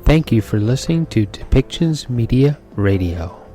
Thank you for listening to Depictions Media Radio.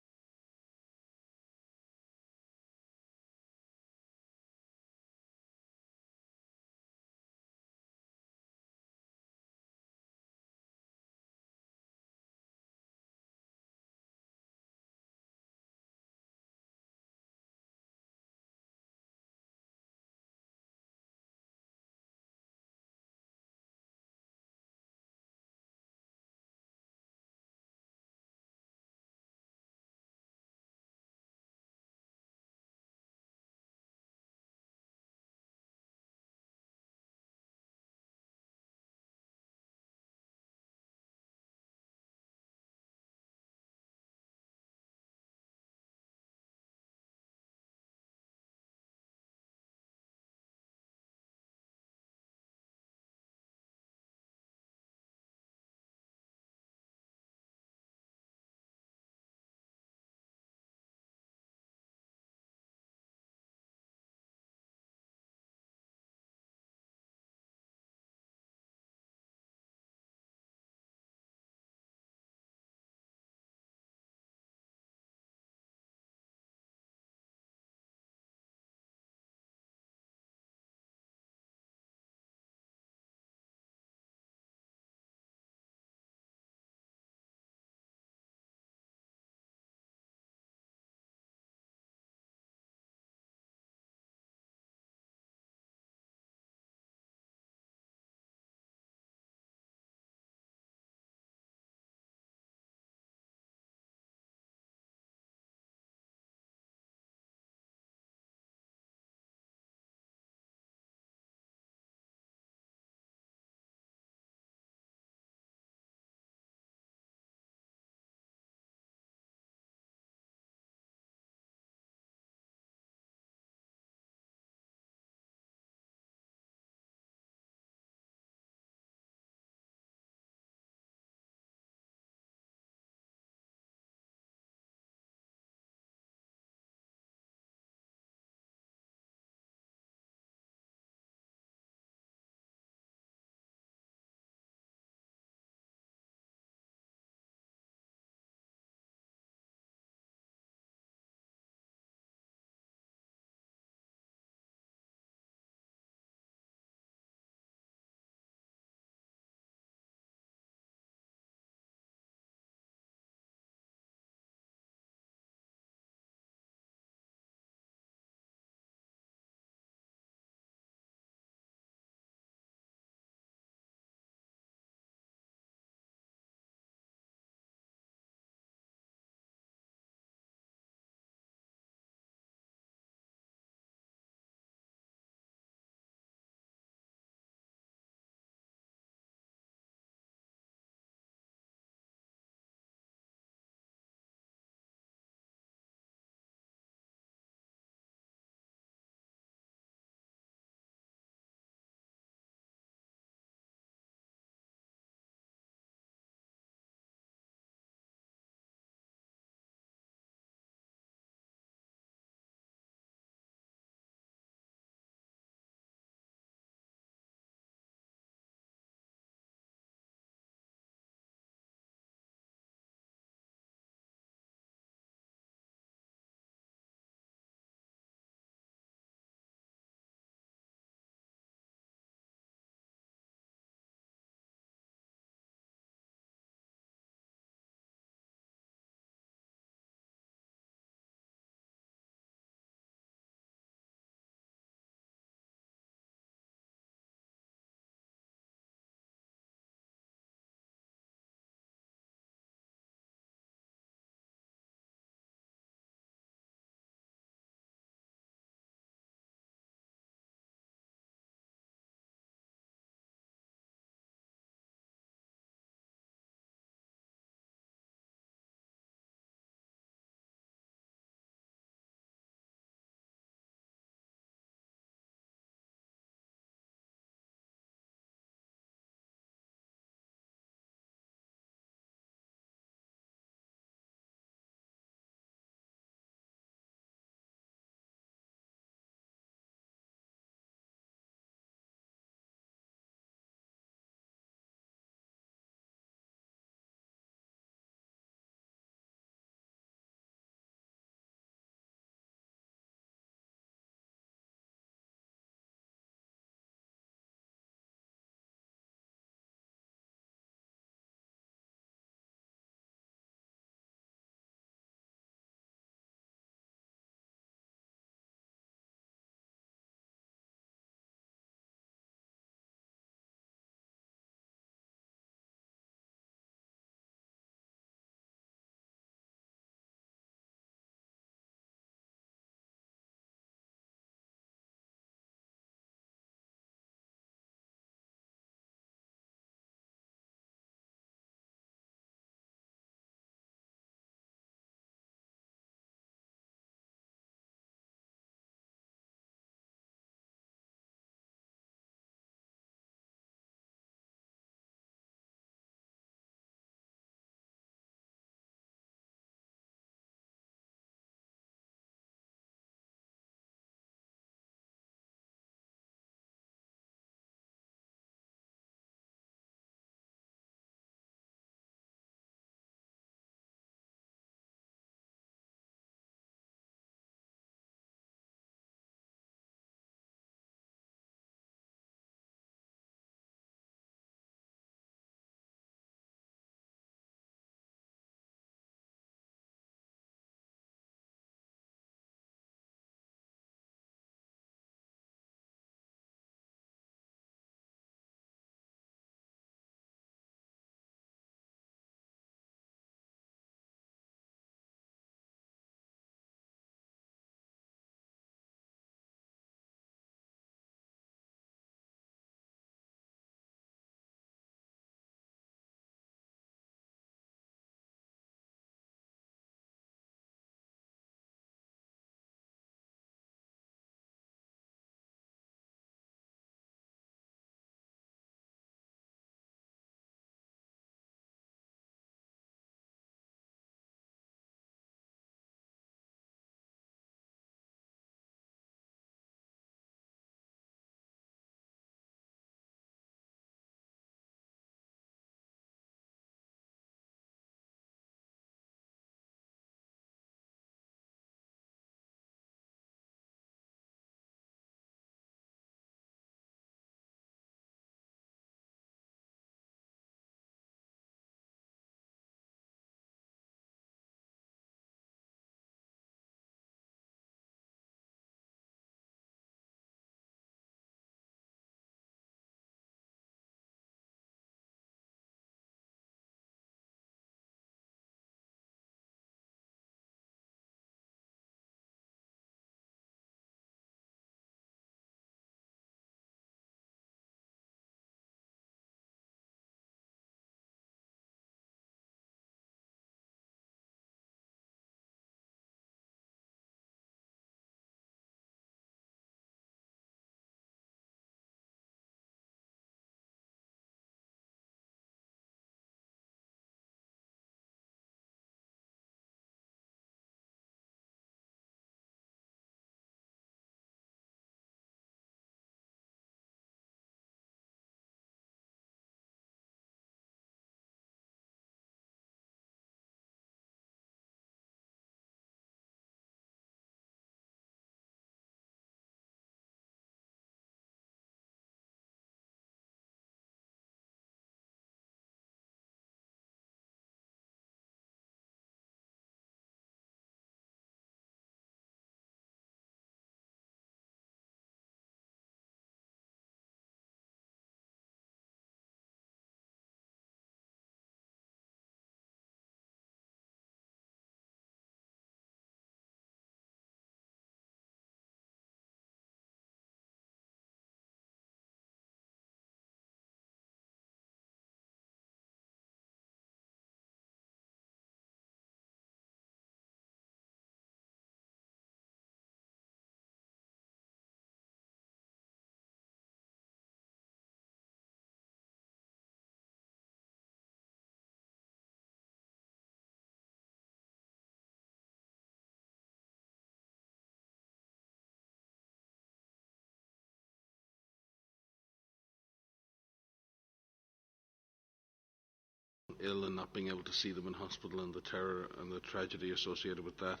ill and not being able to see them in hospital, and the terror and the tragedy associated with that,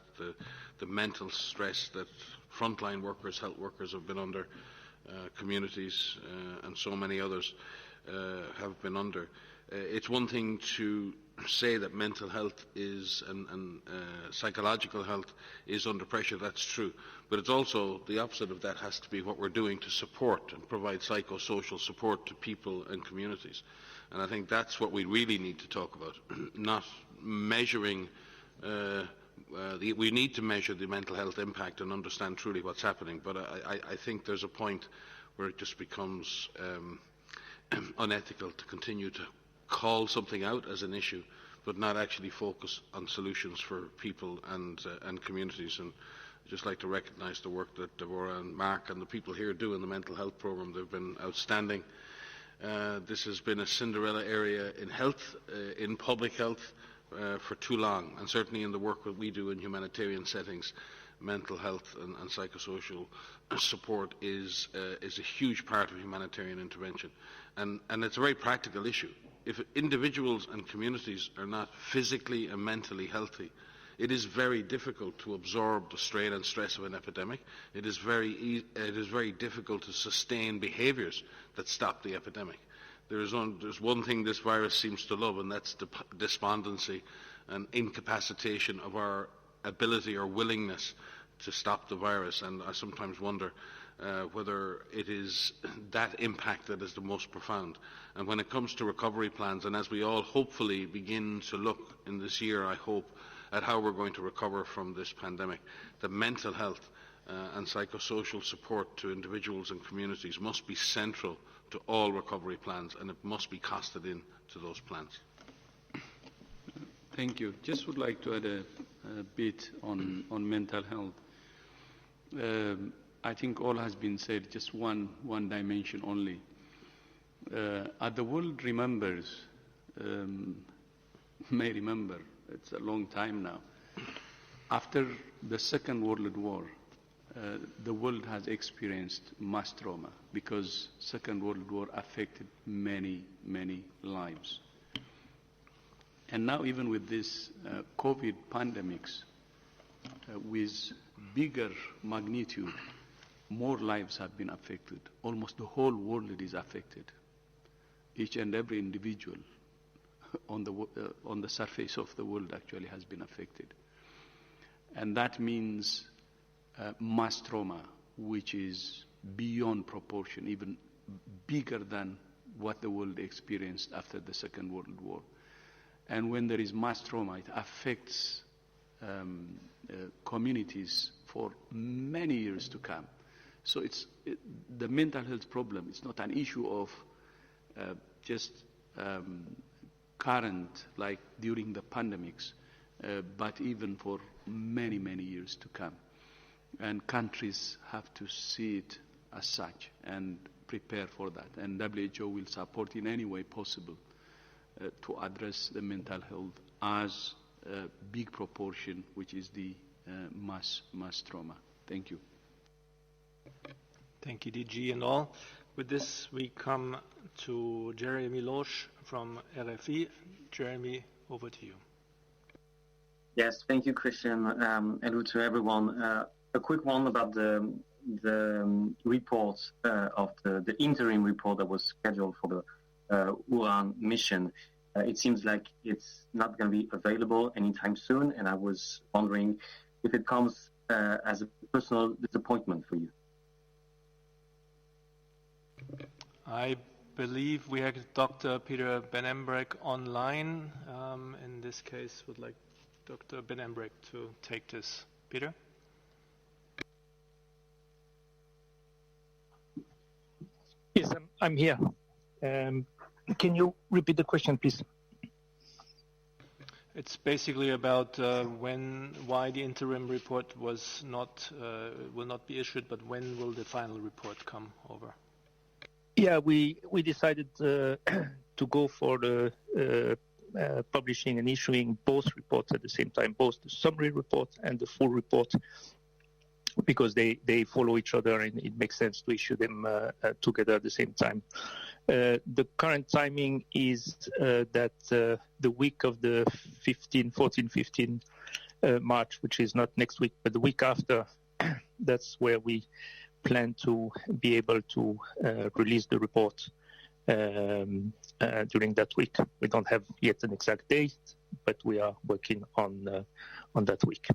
the mental stress that frontline workers, health workers have been under, communities and so many others have been under. It's one thing to say that mental health is and psychological health is under pressure. That's true, but it's also the opposite of that has to be what we're doing to support and provide psychosocial support to people and communities. And I think that's what we really need to talk about, not measuring. We need to measure the mental health impact and understand truly what's happening, but I think there's a point where it just becomes unethical to continue to call something out as an issue, but not actually focus on solutions for people and communities. And I'd just like to recognise the work that Deborah and Mark and the people here do in the mental health programme. They've been outstanding. This has been a Cinderella area in health, in public health, for too long, and certainly in the work that we do in humanitarian settings, mental health and psychosocial support is a huge part of humanitarian intervention, and it's a very practical issue. If individuals and communities are not physically and mentally healthy, it is very difficult to absorb the strain and stress of an epidemic. It is very difficult to sustain behaviours that stop the epidemic. There's one thing this virus seems to love, and that's despondency and incapacitation of our ability or willingness to stop the virus. And I sometimes wonder whether it is that impact that is the most profound. And when it comes to recovery plans, and as we all hopefully begin to look in this year, I hope, at how we're going to recover from this pandemic, the mental health and psychosocial support to individuals and communities must be central to all recovery plans, and it must be costed in to those plans. Thank you. Just would like to add a bit on mental health. I think all has been said, just one dimension only. As the world remembers, may remember, it's a long time now, after the Second World War, the world has experienced mass trauma because Second World War affected many, many lives. And now even with this COVID pandemics, with bigger magnitude, more lives have been affected. Almost the whole world is affected. Each and every individual on the surface of the world actually has been affected. And that means mass trauma, which is beyond proportion, even bigger than what the world experienced after the Second World War. And when there is mass trauma, it affects communities for many years to come. So the mental health problem is not an issue of just current, like during the pandemics, but even for many, many years to come. And countries have to see it as such and prepare for that. And WHO will support in any way possible to address the mental health as a big proportion, which is the mass trauma. Thank you. Thank you, DG and all. With this, we come to Jeremy Loesch from RFI. Jeremy, over to you. Yes, thank you, Christian. Hello to everyone. A quick one about the report of the interim report that was scheduled for the Wuhan mission. It seems like it's not going to be available anytime soon, and I was wondering if it comes as a personal disappointment for you. I believe we have Dr. Peter Ben-Embrecht online. In this case, would like Dr. Ben-Embrecht to take this. Peter? Yes, I'm here. Can you repeat the question, please? It's basically about why the interim report was not will not be issued, but when will the final report come over? Yeah, we decided to go for the publishing and issuing both reports at the same time, both the summary report and the full report, because they follow each other and it makes sense to issue them together at the same time. The current timing is that the week of the 14-15 March, which is not next week, but the week after, that's where we plan to be able to release the report during that week. We don't have yet an exact date, but we are working on that week.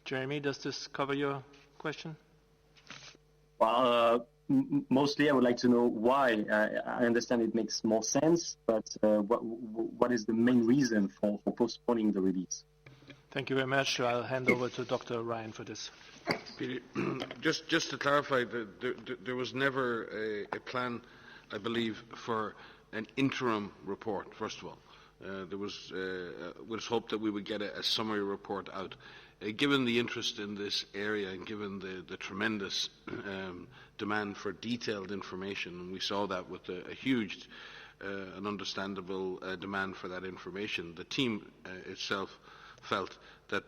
Jeremy, does this cover your question? Well, mostly I would like to know why. I understand it makes more sense, but what is the main reason for postponing the release? Thank you very much. I'll hand over to Dr. Ryan for this. Peter, just to clarify, there was never a plan, I believe, for an interim report, first of all. There was hope that we would get a summary report out. Given the interest in this area and given the tremendous demand for detailed information, and we saw that with a huge and understandable demand for that information, the team itself felt that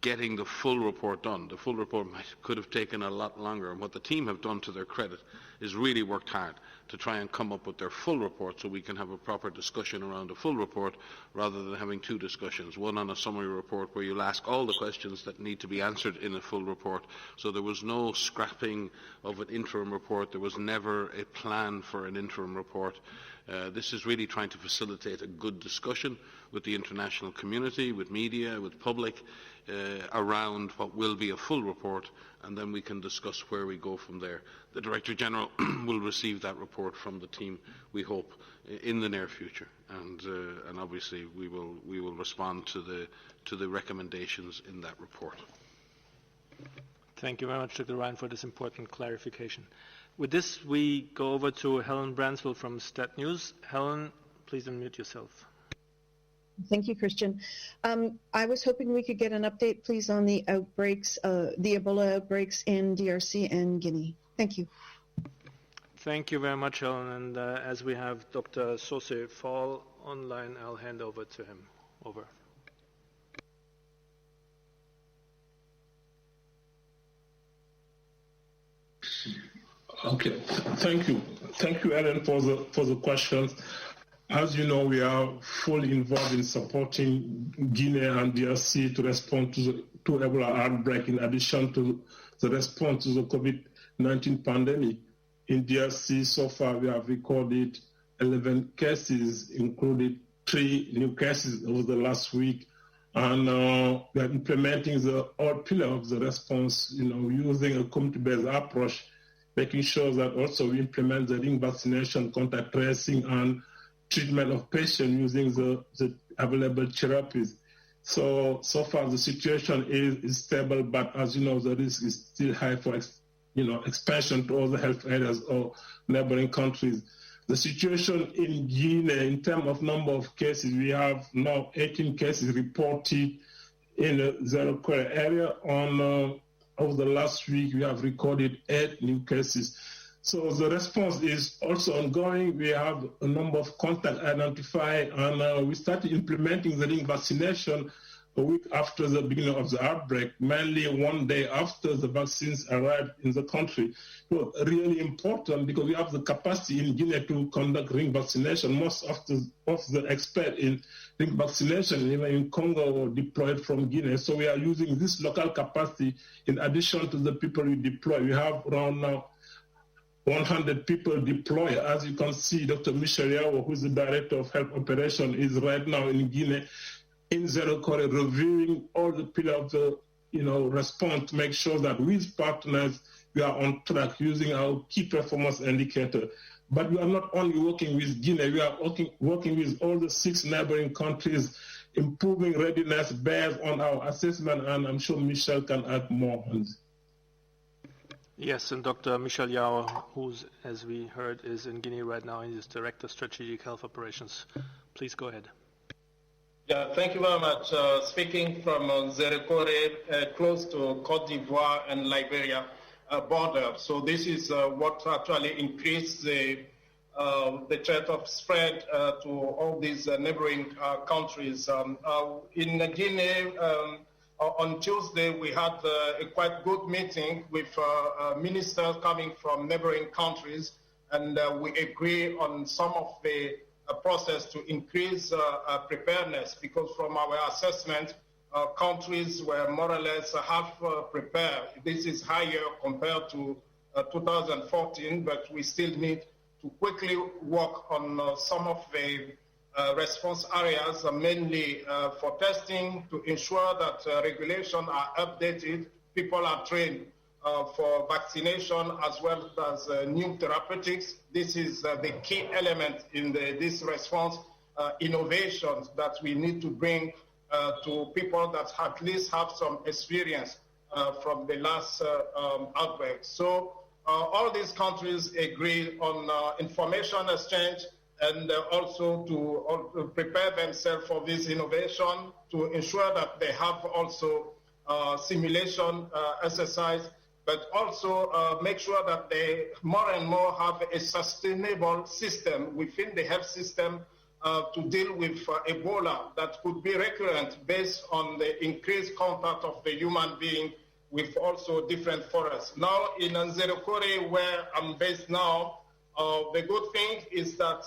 getting the full report done, the full report could have taken a lot longer, and what the team have done to their credit is really worked hard to try and come up with their full report so we can have a proper discussion around a full report rather than having two discussions, one on a summary report where you'll ask all the questions that need to be answered in a full report. So there was no scrapping of an interim report. There was never a plan for an interim report. This is really trying to facilitate a good discussion with the international community, with media, with public, around what will be a full report, and then we can discuss where we go from there. The Director General will receive that report from the team, we hope, in the near future, and obviously we will respond to the recommendations in that report. Thank you very much, Dr. Ryan, for this important clarification. With this, we go over to Helen Branswell from Stat News. Helen, please unmute yourself. Thank you, Christian. I was hoping we could get an update, please, on the outbreaks, the Ebola outbreaks in DRC and Guinea. Thank you. Thank you very much, Helen. And as we have Dr. Sose Fall online, I'll hand over to him. Over. Okay, thank you. Thank you, Ellen, for the questions. As you know, we are fully involved in supporting Guinea and DRC to respond to Ebola outbreak, in addition to the response to the COVID-19 pandemic. In DRC, so far, we have recorded 11 cases, including 3 new cases over the last week. And we are implementing the all pillar of the response, using a community-based approach, making sure that also we implement the ring vaccination, contact tracing, and treatment of patients using the available therapies. So far the situation is stable, but as you know, the risk is still high for expansion to other health areas or neighboring countries. The situation in Guinea, in terms of number of cases, we have now 18 cases reported in the Zero Quarter area. Over the last week, we have recorded 8 new cases. So the response is also ongoing. We have a number of contacts identified, and we started implementing the ring vaccination a week after the beginning of the outbreak, mainly one day after the vaccines arrived in the country. So really important because we have the capacity in Guinea to conduct ring vaccination. Most of the experts in ring vaccination, even in Congo, were deployed from Guinea. So we are using this local capacity in addition to the people we deploy. We have around now 100 people deployed. As you can see, Dr. Michel Yao, who is the Director of Health Operation, is right now in Guinea, in Zero Quarter, reviewing all the pillars of the response to make sure that with partners we are on track using our key performance indicator. But we are not only working with Guinea, we are working with all the 6 neighboring countries, improving readiness based on our assessment, and I'm sure Michel can add more on this. Yes, and Dr. Michel Yao, who, as we heard, is in Guinea right now, and is Director of Strategic Health Operations. Please go ahead. Yeah, thank you very much. Speaking from Zerekore, close to Cote d'Ivoire and Liberia border. So this is what actually increased the threat of spread to all these neighboring countries. In Guinea, on Tuesday, we had a quite good meeting with ministers coming from neighboring countries and we agree on some of the process to increase preparedness, because from our assessment, countries were more or less half prepared. This is higher compared to 2014, but we still need to quickly work on some of the response areas, mainly for testing, to ensure that regulations are updated, people are trained for vaccination as well as new therapeutics. This is the key element in this response, innovations that we need to bring to people that at least have some experience from the last outbreak. So all these countries agree on information exchange and also to prepare themselves for this innovation, to ensure that they have also simulation exercise, but also make sure that they more and more have a sustainable system within the health system to deal with Ebola that could be recurrent based on the increased contact of the human being with also different forests. Now in Nzerekore, where I'm based now, the good thing is that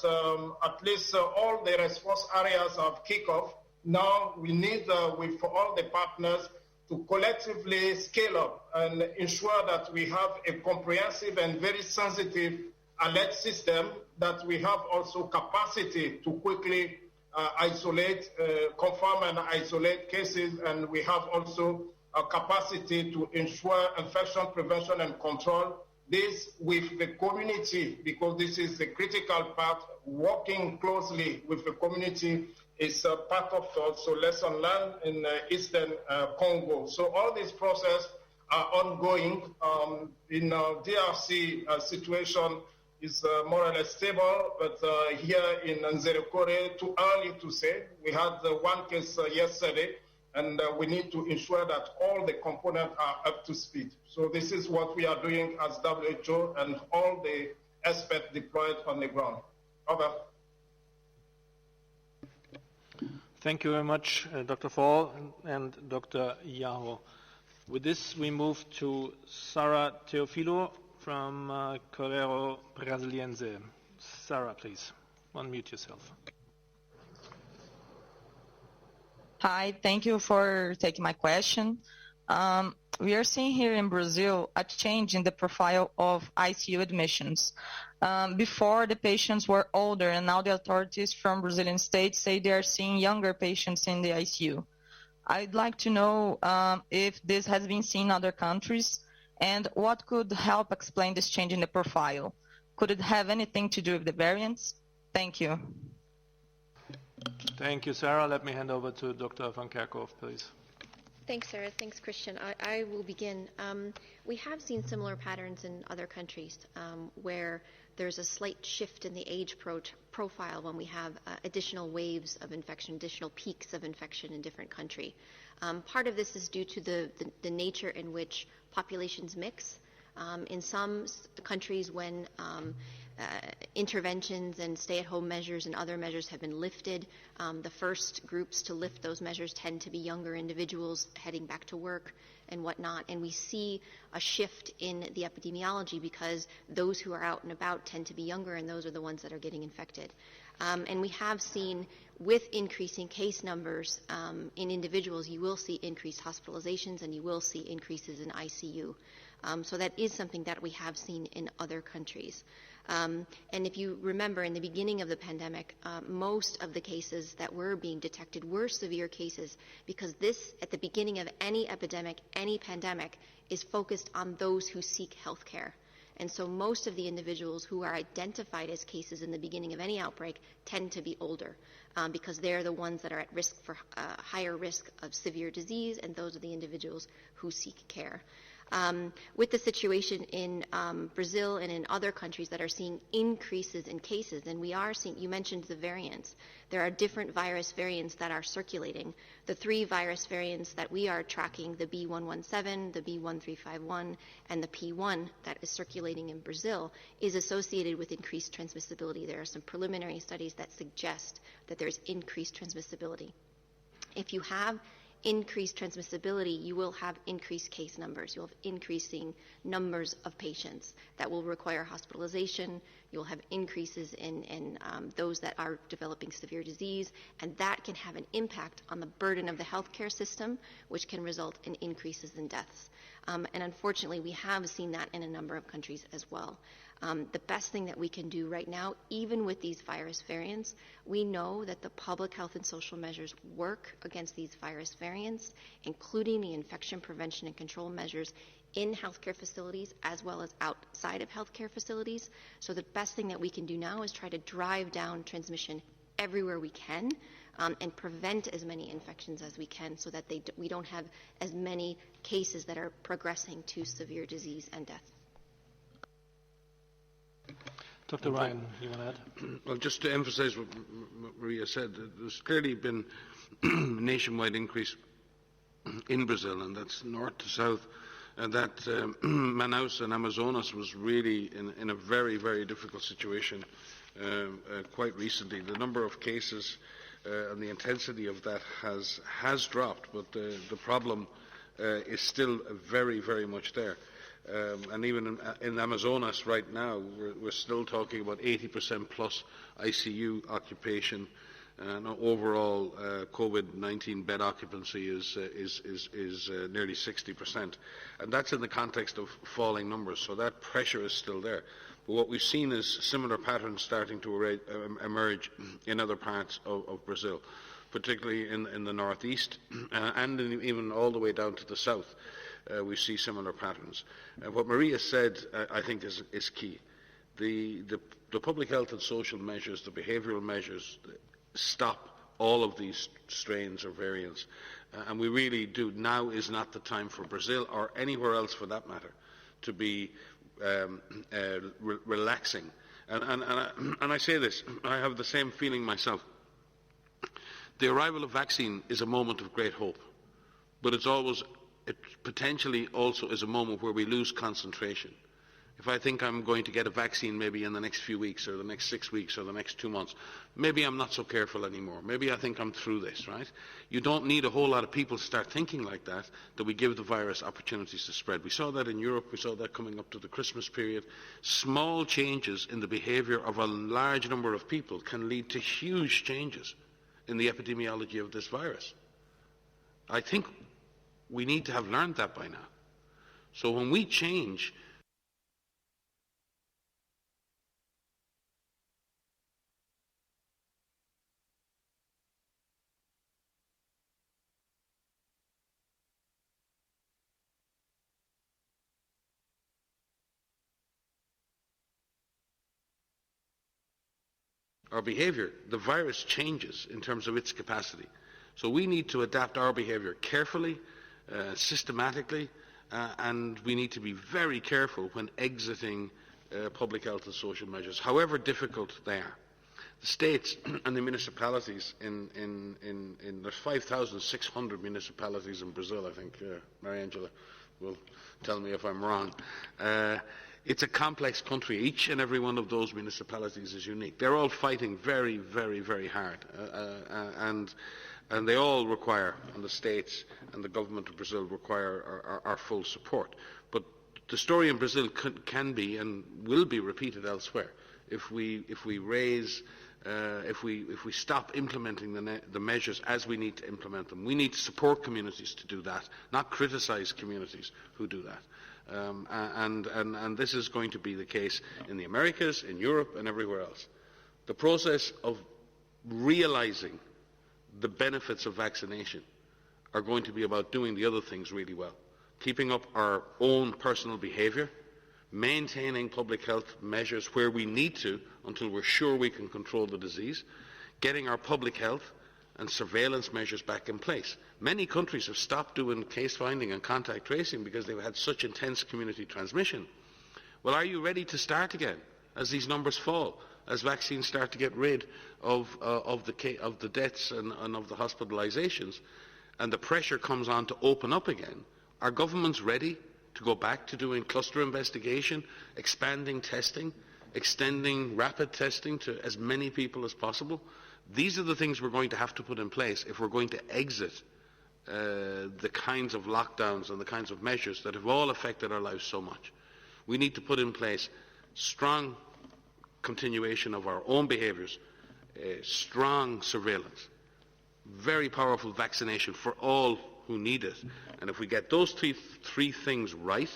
at least all the response areas have kicked off. Now we need, with all the partners, to collectively scale up and ensure that we have a comprehensive and very sensitive alert system, that we have also capacity to quickly isolate, confirm and isolate cases, and we have also a capacity to ensure infection prevention and control. This with the community, because this is the critical part. Working closely with the community is part of also lesson learned in Eastern Congo. So all these processes are ongoing. In DRC, situation is more or less stable, but here in Nzerekore, too early to say. We had one case yesterday, and we need to ensure that all the components are up to speed. So this is what we are doing as WHO and all the experts deployed on the ground. Over. Thank you very much, Dr. Fall and Dr. Yaho. With this, we move to Sara Teofilo from Correio Brasiliense. Sara, please, unmute yourself. Hi, thank you for taking my question. We are seeing here in Brazil a change in the profile of ICU admissions. Before, the patients were older, and now the authorities from Brazilian states say they are seeing younger patients in the ICU. I'd like to know if this has been seen in other countries, and what could help explain this change in the profile. Could it have anything to do with the variants? Thank you. Thank you, Sarah. Let me hand over to Dr. van Kerkhoff, please. Thanks, Sarah. Thanks, Christian. I will begin. We have seen similar patterns in other countries where there's a slight shift in the age profile when we have additional waves of infection, additional peaks of infection in different countries. Part of this is due to the nature in which populations mix. In some countries, when interventions and stay-at-home measures and other measures have been lifted, the first groups to lift those measures tend to be younger individuals heading back to work and whatnot. And we see a shift in the epidemiology because those who are out and about tend to be younger, and those are the ones that are getting infected. And we have seen, with increasing case numbers in individuals, you will see increased hospitalizations and you will see increases in ICU. So that is something that we have seen in other countries. And if you remember, in the beginning of the pandemic, most of the cases that were being detected were severe cases, because this, at the beginning of any epidemic, any pandemic, is focused on those who seek health care. And so most of the individuals who are identified as cases in the beginning of any outbreak tend to be older, because they're the ones that are at risk for higher risk of severe disease, and those are the individuals who seek care. With the situation in Brazil and in other countries that are seeing increases in cases, and we are seeing, you mentioned the variants, there are different virus variants that are circulating. The 3 virus variants that we are tracking, the B117, the B1351, and the P1 that is circulating in Brazil, is associated with increased transmissibility. There are some preliminary studies that suggest that there's increased transmissibility. If you have increased transmissibility, you will have increased case numbers. You'll have increasing numbers of patients that will require hospitalization. You'll you'll have increases in those that are developing severe disease, and that can have an impact on the burden of the healthcare system, which can result in increases in deaths. And unfortunately, we have seen that in a number of countries as well. The best thing that we can do right now, even with these virus variants, we know that the public health and social measures work against these virus variants, including the infection prevention and control measures in healthcare facilities as well as outside of healthcare facilities. So the best thing that we can do now is try to drive down transmission everywhere we can, and prevent as many infections as we can, so that we don't have as many cases that are progressing to severe disease and death. Dr. Ryan, you want to add? Well, just to emphasize what Maria said, there's clearly been a nationwide increase in Brazil, and that's north to south, and that Manaus and Amazonas was really in a very, very difficult situation quite recently. The number of cases and the intensity of that has dropped, but the problem is still very, very much there. And even in Amazonas right now, we're still talking about 80% plus ICU occupation, and overall COVID-19 bed occupancy is nearly 60%, and that's in the context of falling numbers. So that pressure is still there. But what we've seen is similar patterns starting to emerge in other parts of Brazil, particularly in the northeast and even all the way down to the south. We see similar patterns. What Maria said, I think, is key. The public health and social measures, the behavioural measures, stop all of these strains or variants. And we really do. Now is not the time for Brazil, or anywhere else for that matter, to be relaxing. And I say this, I have the same feeling myself. The arrival of vaccine is a moment of great hope, but it potentially also is a moment where we lose concentration. If I think I'm going to get a vaccine maybe in the next few weeks or the next 6 weeks or the next 2 months, maybe I'm not so careful anymore. Maybe I think I'm through this, right? You don't need a whole lot of people to start thinking like that we give the virus opportunities to spread. We saw that in Europe. We saw that coming up to the Christmas period. Small changes in the behaviour of a large number of people can lead to huge changes in the epidemiology of this virus. I think we need to have learned that by now. So when we change, our behaviour, the virus changes in terms of its capacity. So we need to adapt our behaviour carefully, systematically, and we need to be very careful when exiting public health and social measures, however difficult they are. The states and the municipalities there's 5,600 municipalities in Brazil, I think. Mariangela will tell me if I'm wrong. It's a complex country. Each and every one of those municipalities is unique. They're all fighting very, very, very hard, and they all require, and the states and the government of Brazil require our full support. But the story in Brazil can be and will be repeated elsewhere if we stop implementing the measures as we need to implement them. We need to support communities to do that, not criticise communities who do that. And this is going to be the case in the Americas, in Europe, and everywhere else. The process of realising the benefits of vaccination are going to be about doing the other things really well. Keeping up our own personal behaviour, maintaining public health measures where we need to until we're sure we can control the disease, getting our public health and surveillance measures back in place. Many countries have stopped doing case finding and contact tracing because they've had such intense community transmission. Well, are you ready to start again as these numbers fall, as vaccines start to get rid of the deaths and of the hospitalizations, and the pressure comes on to open up again? Are governments ready to go back to doing cluster investigation, expanding testing, extending rapid testing to as many people as possible? These are the things we're going to have to put in place if we're going to exit the kinds of lockdowns and the kinds of measures that have all affected our lives so much. We need to put in place strong continuation of our own behaviours, strong surveillance, very powerful vaccination for all who need it. And if we get those three things right,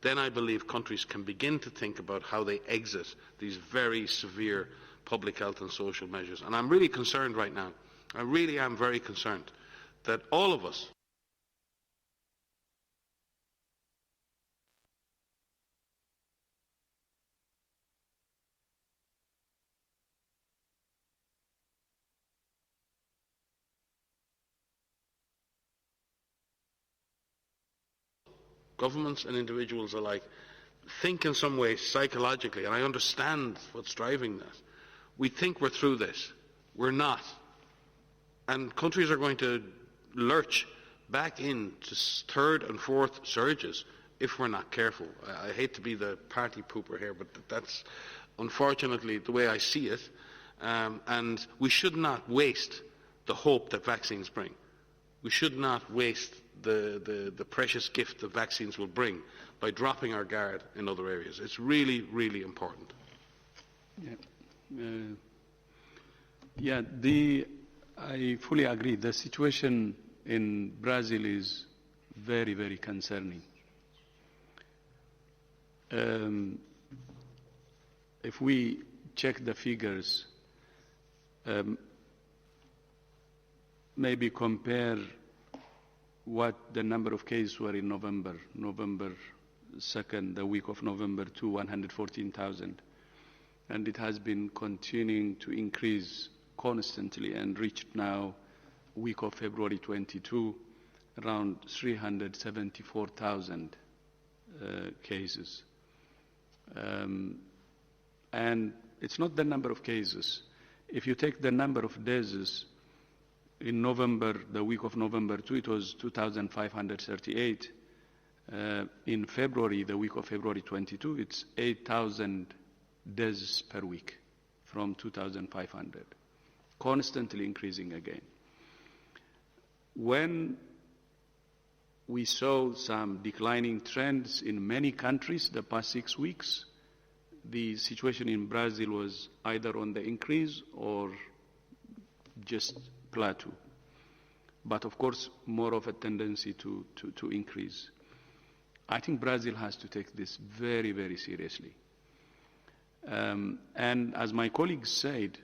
then I believe countries can begin to think about how they exit these very severe public health and social measures. And I'm really concerned right now, I really am very concerned, that all of us, governments and individuals alike, think in some way psychologically, and I understand what's driving that. We think we're through this. We're not. And countries are going to lurch back into third and fourth surges if we're not careful. I hate to be the party pooper here, but that's unfortunately the way I see it. And we should not waste the hope that vaccines bring. We should not waste the precious gift that vaccines will bring by dropping our guard in other areas. It's really, really important. I fully agree. The situation in Brazil is very, very concerning. If we check the figures, maybe compare what the number of cases were in November 2nd, the week of November, to 114,000. And it has been continuing to increase constantly and reached now, week of February 22, around 374,000 cases. And it's not the number of cases. If you take the number of deaths, in November, the week of November 2, it was 2,538. In February, the week of February 22, it's 8,000 deaths per week from 2,500, constantly increasing again. When we saw some declining trends in many countries the past 6 weeks, the situation in Brazil was either on the increase or just plateau. But of course, more of a tendency to increase. I think Brazil has to take this very, very seriously. And as my colleagues said,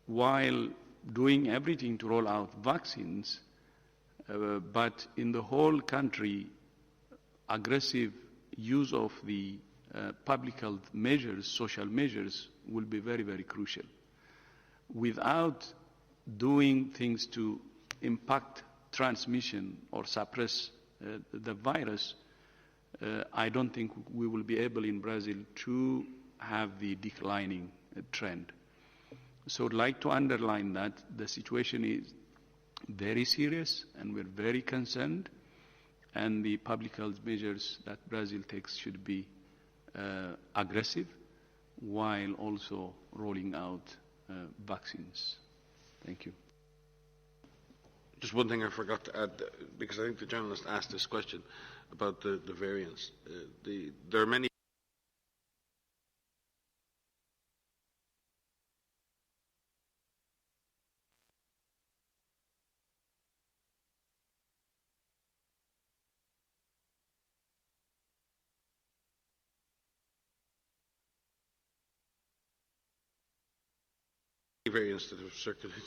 while doing everything to roll out vaccines, but in the whole country, aggressive use of the public health measures, social measures, will be very, very crucial. Without doing things to impact transmission or suppress the virus, I don't think we will be able in Brazil to have the declining trend. So I'd like to underline that the situation is very serious and we're very concerned, and the public health measures that Brazil takes should be aggressive while also rolling out vaccines. Thank you. Just one thing I forgot to add, because I think the journalist asked this question about the variants. There are many variants that have circulated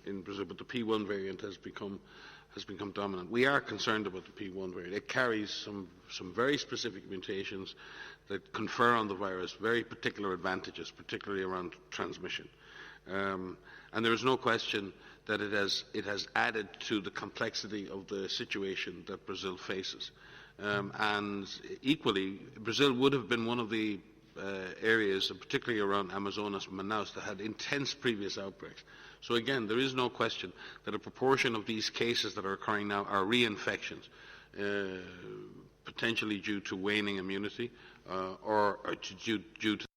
in Brazil, but the P1 variant has become dominant. We are concerned about the P1 variant. It carries some very specific mutations that confer on the virus very particular advantages, particularly around transmission. And there is no question that it has added to the complexity of the situation that Brazil faces. And equally, Brazil would have been one of the areas, particularly around Amazonas and Manaus, that had intense previous outbreaks. So again, there is no question that a proportion of these cases that are occurring now are reinfections, potentially due to waning immunity or due to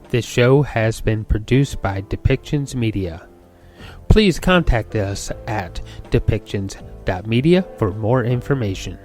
This show has been produced by Depictions Media. Please contact us at depictions.media for more information.